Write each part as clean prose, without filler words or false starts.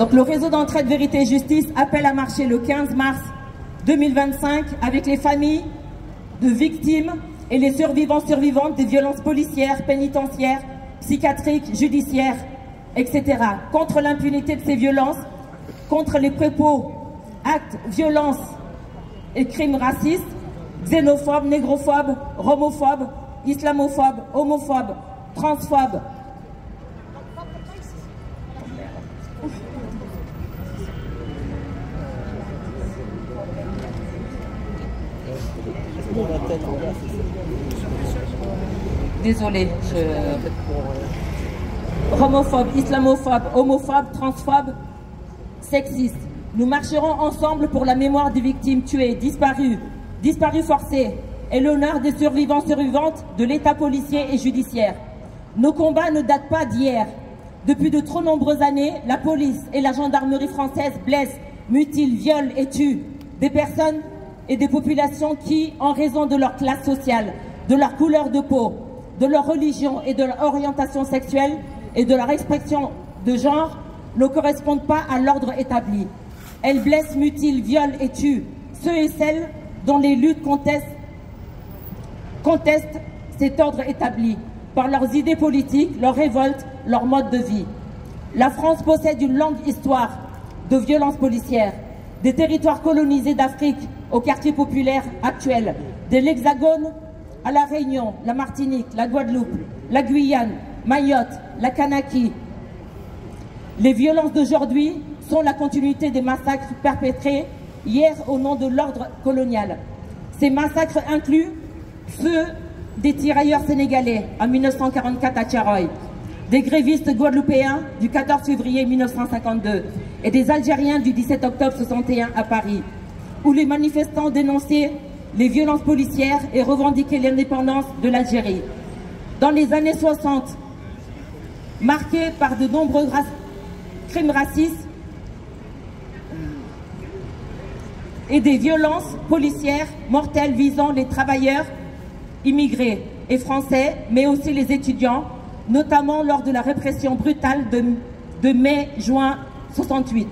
Donc le réseau d'entraide Vérité et Justice appelle à marcher le 15 mars 2025 avec les familles de victimes et les survivantes des violences policières, pénitentiaires, psychiatriques, judiciaires, etc. Contre l'impunité de ces violences, contre les propos, actes, violences et crimes racistes, xénophobes, négrophobes, romophobes, islamophobes, homophobes, transphobes. Désolée, homophobe, islamophobe, homophobe, transphobe, sexiste. Nous marcherons ensemble pour la mémoire des victimes tuées, disparues forcées et l'honneur des survivantes de l'État policier et judiciaire. Nos combats ne datent pas d'hier. Depuis de trop nombreuses années, la police et la gendarmerie française blessent, mutilent, violent et tuent des personnes et des populations qui, en raison de leur classe sociale, de leur couleur de peau, de leur religion et de leur orientation sexuelle et de leur expression de genre, ne correspondent pas à l'ordre établi. Elles blessent, mutilent, violent et tuent ceux et celles dont les luttes contestent cet ordre établi par leurs idées politiques, leurs révoltes, leur mode de vie. La France possède une longue histoire de violences policières, des territoires colonisés d'Afrique aux quartiers populaires actuels, de l'Hexagone à la Réunion, la Martinique, la Guadeloupe, la Guyane, Mayotte, la Kanaki. Les violences d'aujourd'hui sont la continuité des massacres perpétrés hier au nom de l'ordre colonial. Ces massacres incluent ceux des tirailleurs sénégalais en 1944 à Thiaroye, des grévistes guadeloupéens du 14 février 1952 et des Algériens du 17 octobre 61 à Paris, où les manifestants dénonçaient les violences policières et revendiquaient l'indépendance de l'Algérie. Dans les années 60, marquées par de nombreux crimes racistes et des violences policières mortelles visant les travailleurs immigrés et français, mais aussi les étudiants, notamment lors de la répression brutale de mai-juin 68,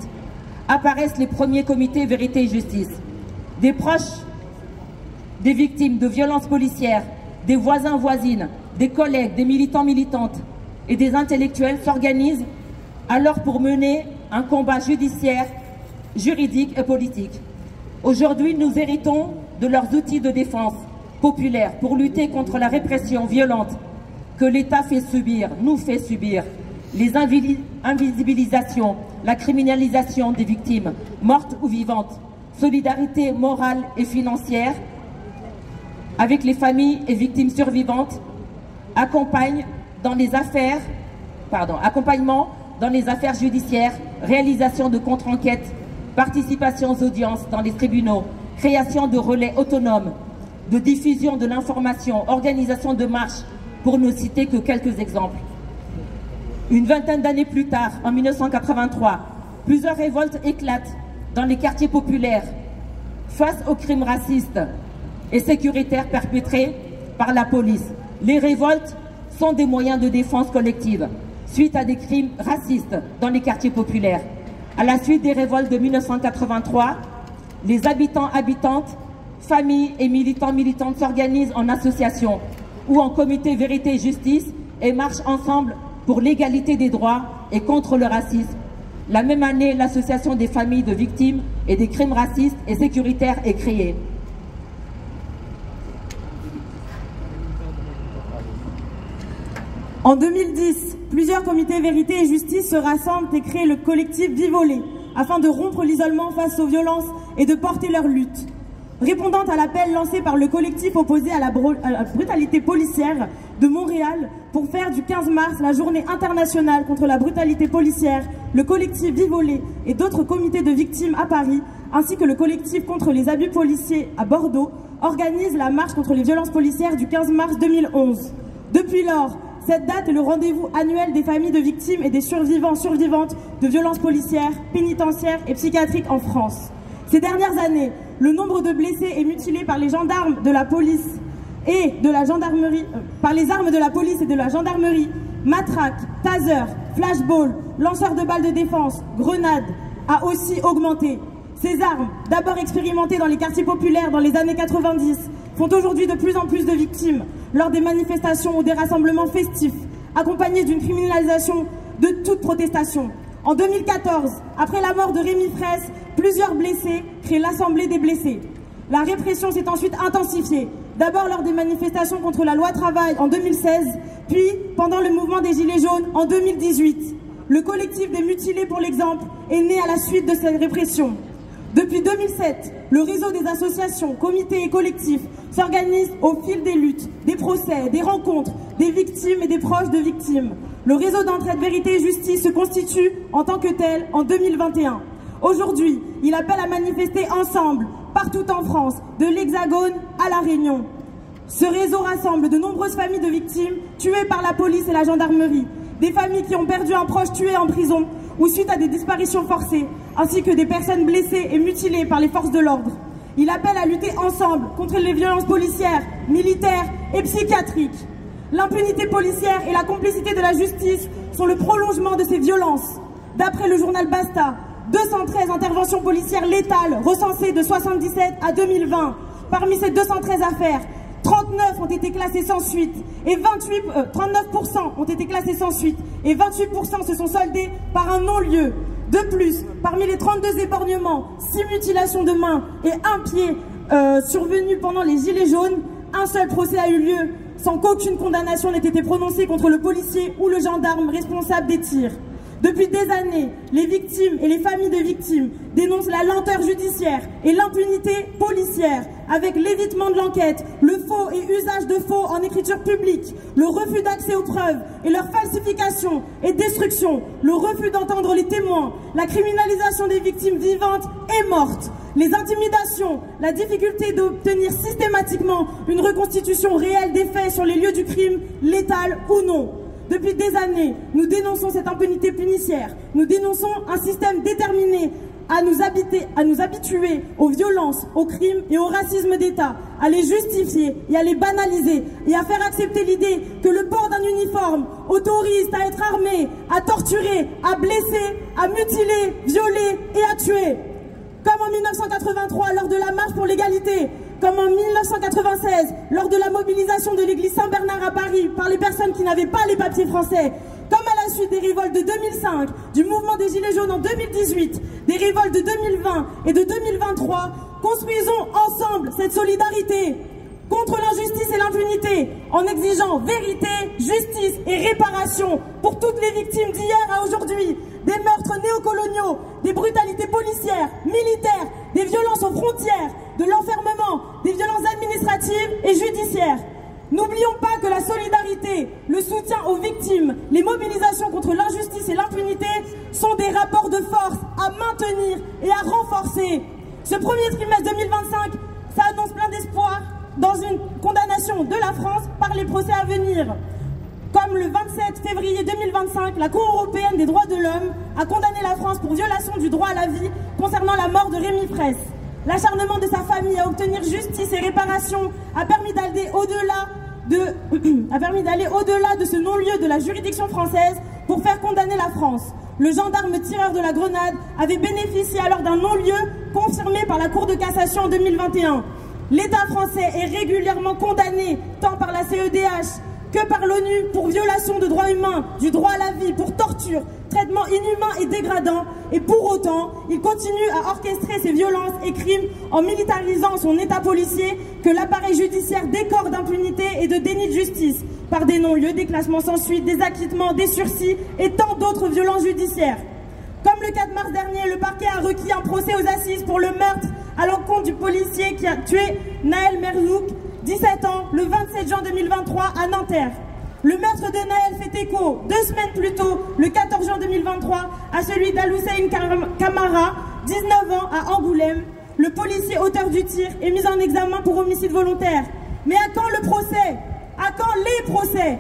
apparaissent les premiers comités Vérité et Justice. Des proches des victimes de violences policières, des voisins-voisines, des collègues, des militants-militantes et des intellectuels s'organisent alors pour mener un combat judiciaire, juridique et politique. Aujourd'hui, nous héritons de leurs outils de défense populaire pour lutter contre la répression violente que l'État nous fait subir, les invisibilisations, la criminalisation des victimes, mortes ou vivantes, solidarité morale et financière avec les familles et victimes survivantes, accompagnement dans les affaires judiciaires, réalisation de contre-enquêtes, participation aux audiences dans les tribunaux, création de relais autonomes, de diffusion de l'information, organisation de marches, pour ne citer que quelques exemples. Une vingtaine d'années plus tard, en 1983, plusieurs révoltes éclatent dans les quartiers populaires face aux crimes racistes et sécuritaires perpétrés par la police. Les révoltes sont des moyens de défense collective suite à des crimes racistes dans les quartiers populaires. À la suite des révoltes de 1983, les habitantes, familles et militantes s'organisent en association ou en comité Vérité et Justice et marchent ensemble pour l'égalité des droits et contre le racisme. La même année, l'association des familles de victimes et des crimes racistes et sécuritaires est créée. En 2010, plusieurs comités Vérité et Justice se rassemblent et créent le collectif Vivolé afin de rompre l'isolement face aux violences et de porter leur lutte. Répondant à l'appel lancé par le collectif opposé à la brutalité policière de Montréal pour faire du 15 mars la journée internationale contre la brutalité policière, le collectif Vivolé et d'autres comités de victimes à Paris, ainsi que le collectif contre les abus policiers à Bordeaux, organisent la marche contre les violences policières du 15 mars 2011. Depuis lors, cette date est le rendez-vous annuel des familles de victimes et des survivantes de violences policières, pénitentiaires et psychiatriques en France. Ces dernières années, le nombre de blessés et mutilés par les gendarmes de la police et de la gendarmerie, par les armes de la police et de la gendarmerie, matraques, tasers, flashballs, lanceurs de balles de défense, grenades, a aussi augmenté. Ces armes, d'abord expérimentées dans les quartiers populaires dans les années 90, font aujourd'hui de plus en plus de victimes lors des manifestations ou des rassemblements festifs, accompagnés d'une criminalisation de toute protestation. En 2014, après la mort de Rémi Fraisse, plusieurs blessés créent l'Assemblée des blessés. La répression s'est ensuite intensifiée, d'abord lors des manifestations contre la loi travail en 2016, puis pendant le mouvement des Gilets jaunes en 2018. Le collectif des mutilés, pour l'exemple, est né à la suite de cette répression. Depuis 2007, le réseau des associations, comités et collectifs s'organise au fil des luttes, des procès, des rencontres, des victimes et des proches de victimes. Le réseau d'entraide Vérité et Justice se constitue en tant que tel en 2021. Aujourd'hui, il appelle à manifester ensemble, partout en France, de l'Hexagone à La Réunion. Ce réseau rassemble de nombreuses familles de victimes tuées par la police et la gendarmerie, des familles qui ont perdu un proche tué en prison ou suite à des disparitions forcées, ainsi que des personnes blessées et mutilées par les forces de l'ordre. Il appelle à lutter ensemble contre les violences policières, militaires et psychiatriques. L'impunité policière et la complicité de la justice sont le prolongement de ces violences. D'après le journal Basta, 213 interventions policières létales recensées de 1977 à 2020. Parmi ces 213 affaires, 39 ont été classées sans suite et 39% ont été classés sans suite et 28% se sont soldés par un non-lieu. De plus, parmi les 32 éborgnements, 6 mutilations de mains et un pied survenus pendant les Gilets jaunes, un seul procès a eu lieu sans qu'aucune condamnation n'ait été prononcée contre le policier ou le gendarme responsable des tirs. Depuis des années, les victimes et les familles de victimes dénoncent la lenteur judiciaire et l'impunité policière avec l'évitement de l'enquête, le faux et usage de faux en écriture publique, le refus d'accès aux preuves et leur falsification et destruction, le refus d'entendre les témoins, la criminalisation des victimes vivantes et mortes, les intimidations, la difficulté d'obtenir systématiquement une reconstitution réelle des faits sur les lieux du crime, létal ou non. Depuis des années, nous dénonçons cette impunité punicière. Nous dénonçons un système déterminé à nous habituer aux violences, aux crimes et au racisme d'État, à les justifier et à les banaliser et à faire accepter l'idée que le port d'un uniforme autorise à être armé, à torturer, à blesser, à mutiler, violer et à tuer. Comme en 1983 lors de la marche pour l'égalité, comme en 1996, lors de la mobilisation de l'église Saint-Bernard à Paris par les personnes qui n'avaient pas les papiers français, comme à la suite des révoltes de 2005, du mouvement des Gilets jaunes en 2018, des révoltes de 2020 et de 2023, construisons ensemble cette solidarité contre l'injustice et l'impunité, en exigeant vérité, justice et réparation pour toutes les victimes d'hier à aujourd'hui, des meurtres néocoloniaux, des brutalités policières, militaires, des violences aux frontières, de l'enfermement, des violences administratives et judiciaires. N'oublions pas que la solidarité, le soutien aux victimes, les mobilisations contre l'injustice et l'impunité sont des rapports de force à maintenir et à renforcer. Ce premier trimestre 2025, ça annonce plein d'espoir dans une condamnation de la France par les procès à venir. Comme le 27 février 2025, la Cour européenne des droits de l'homme a condamné la France pour violation du droit à la vie concernant la mort de Rémi Fraisse. L'acharnement de sa famille à obtenir justice et réparation a permis d'aller au-delà de ce non-lieu de la juridiction française pour faire condamner la France. Le gendarme tireur de la grenade avait bénéficié alors d'un non-lieu confirmé par la Cour de cassation en 2021. L'État français est régulièrement condamné tant par la CEDH Que par l'ONU pour violation de droits humains, du droit à la vie, pour torture, traitement inhumain et dégradant, et pour autant, il continue à orchestrer ces violences et crimes en militarisant son état policier que l'appareil judiciaire décore d'impunité et de déni de justice, par des non-lieux, des classements sans suite, des acquittements, des sursis et tant d'autres violences judiciaires. Comme le 4 mars dernier, le parquet a requis un procès aux assises pour le meurtre à l'encontre du policier qui a tué Nahel Merzouk, 17 ans, le 27 juin 2023 à Nanterre. Le meurtre de Nahel fait écho 2 semaines plus tôt, le 14 juin 2023, à celui d'Al-Hussein Kamara, 19 ans, à Angoulême. Le policier auteur du tir est mis en examen pour homicide volontaire. Mais à quand le procès? À quand les procès?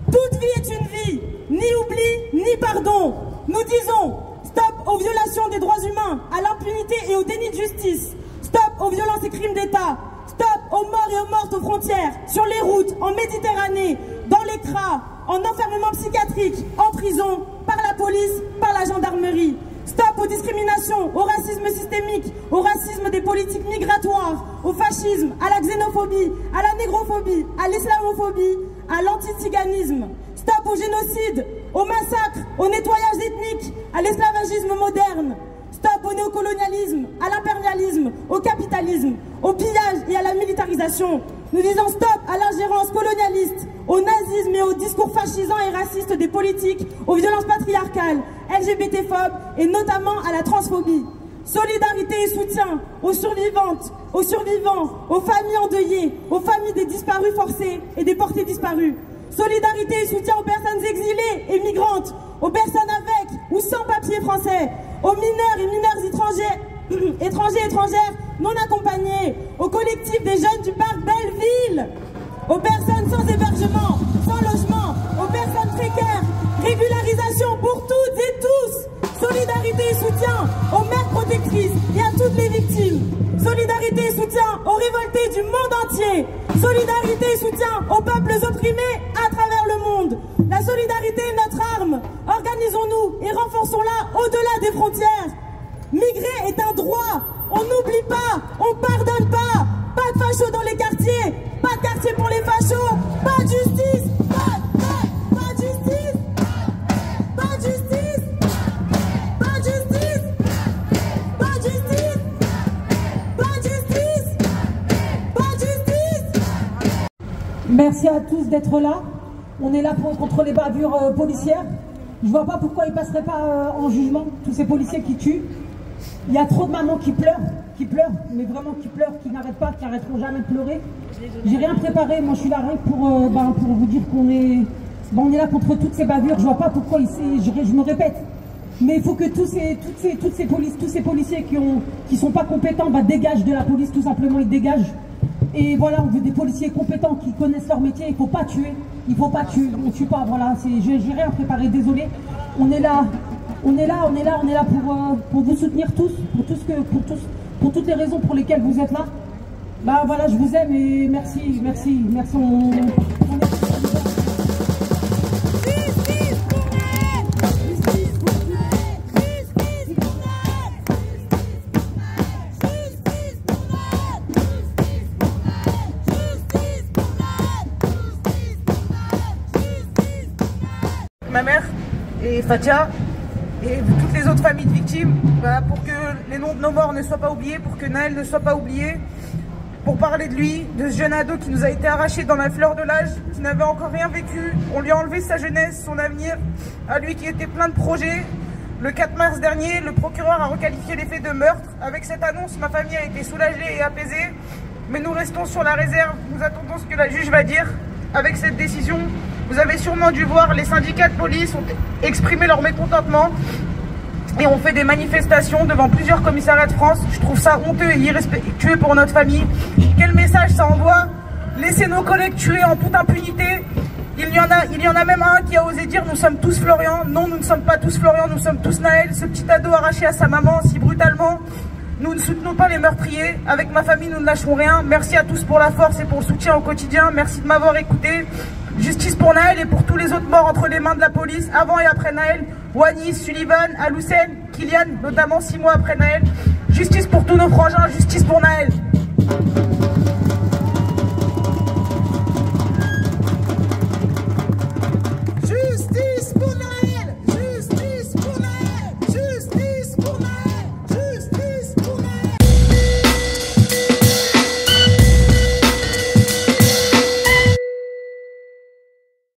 Toute vie est une vie, ni oubli, ni pardon. Nous disons stop aux violations des droits humains, à l'impunité et au déni de justice. Stop aux violences et crimes d'État. Stop aux morts et aux mortes aux frontières, sur les routes, en Méditerranée, dans les CRA, en enfermement psychiatrique, en prison, par la police, par la gendarmerie. Stop aux discriminations, au racisme systémique, au racisme des politiques migratoires, au fascisme, à la xénophobie, à la négrophobie, à l'islamophobie, à l'antiziganisme. Stop au génocide, au massacre, au nettoyage ethnique, à l'esclavagisme moderne. Stop au néocolonialisme, à l'impérialisme, au capitalisme, au pillage et à la militarisation. Nous disons stop à l'ingérence colonialiste, au nazisme et aux discours fascisants et racistes des politiques, aux violences patriarcales, LGBT-phobes et notamment à la transphobie. Solidarité et soutien aux survivantes, aux survivants, aux familles endeuillées, aux familles des disparus forcés et des portés disparus. Solidarité et soutien aux personnes exilées et migrantes, aux personnes avec ou sans papier français, aux mineurs et mineurs étrangères non accompagnés, aux collectifs des jeunes du parc Belleville, aux personnes sans hébergement, sans logement, aux personnes précaires, régularisation pour toutes et tous, solidarité et soutien aux mères protectrices et à toutes les victimes, solidarité et soutien aux révoltés du monde entier, solidarité et soutien aux peuples opprimés à travers le monde. La solidarité est notre arme, organisons-nous et renforçons-la au-delà des frontières. Migrer est un droit, on n'oublie pas, on pardonne pas. Pas de fachos dans les quartiers, pas de quartier pour les fachos, pas de justice, pas de justice, pas de justice, pas de justice, pas de justice, pas de justice, pas de justice. Merci à tous d'être là. On est là contre les bavures policières. Je vois pas pourquoi ils passeraient pas en jugement, tous ces policiers qui tuent. Il y a trop de mamans qui pleurent, mais vraiment qui pleurent, qui n'arrêtent pas, qui n'arrêteront jamais de pleurer. J'ai rien préparé, moi je suis là pour vous dire qu'on est, on est là contre toutes ces bavures. Je vois pas pourquoi je me répète. Mais il faut que tous ces policiers qui sont pas compétents dégagent de la police, tout simplement, ils dégagent. Et voilà, on veut des policiers compétents qui connaissent leur métier. Il faut pas tuer, on tue pas. Voilà, j'ai rien préparé, désolé. On est là pour vous soutenir tous, pour toutes les raisons pour lesquelles vous êtes là. Bah voilà, je vous aime et merci. Ma mère et Fatia et toutes les autres familles de victimes, pour que les noms de nos morts ne soient pas oubliés, pour que Nahel ne soit pas oublié, pour parler de lui, de ce jeune ado qui nous a été arraché dans la fleur de l'âge, qui n'avait encore rien vécu. On lui a enlevé sa jeunesse, son avenir, à lui qui était plein de projets. Le 4 mars dernier, le procureur a requalifié les faits de meurtre. Avec cette annonce, ma famille a été soulagée et apaisée, mais nous restons sur la réserve. Nous attendons ce que la juge va dire. Avec cette décision, vous avez sûrement dû voir, les syndicats de police ont exprimé leur mécontentement et ont fait des manifestations devant plusieurs commissariats de France. Je trouve ça honteux et irrespectueux pour notre famille. Quel message ça envoie? Laissez nos collègues tuer en toute impunité. Il y en a même un qui a osé dire: nous sommes tous Florian. Non, nous ne sommes pas tous Florian, nous sommes tous Nahel, ce petit ado arraché à sa maman si brutalement. Nous ne soutenons pas les meurtriers. Avec ma famille, nous ne lâcherons rien. Merci à tous pour la force et pour le soutien au quotidien. Merci de m'avoir écouté. Justice pour Nahel et pour tous les autres morts entre les mains de la police, avant et après Nahel. Wanis, Sullivan, Al-Hussein, Kylian, notamment 6 mois après Nahel. Justice pour tous nos frangins, justice pour Nahel.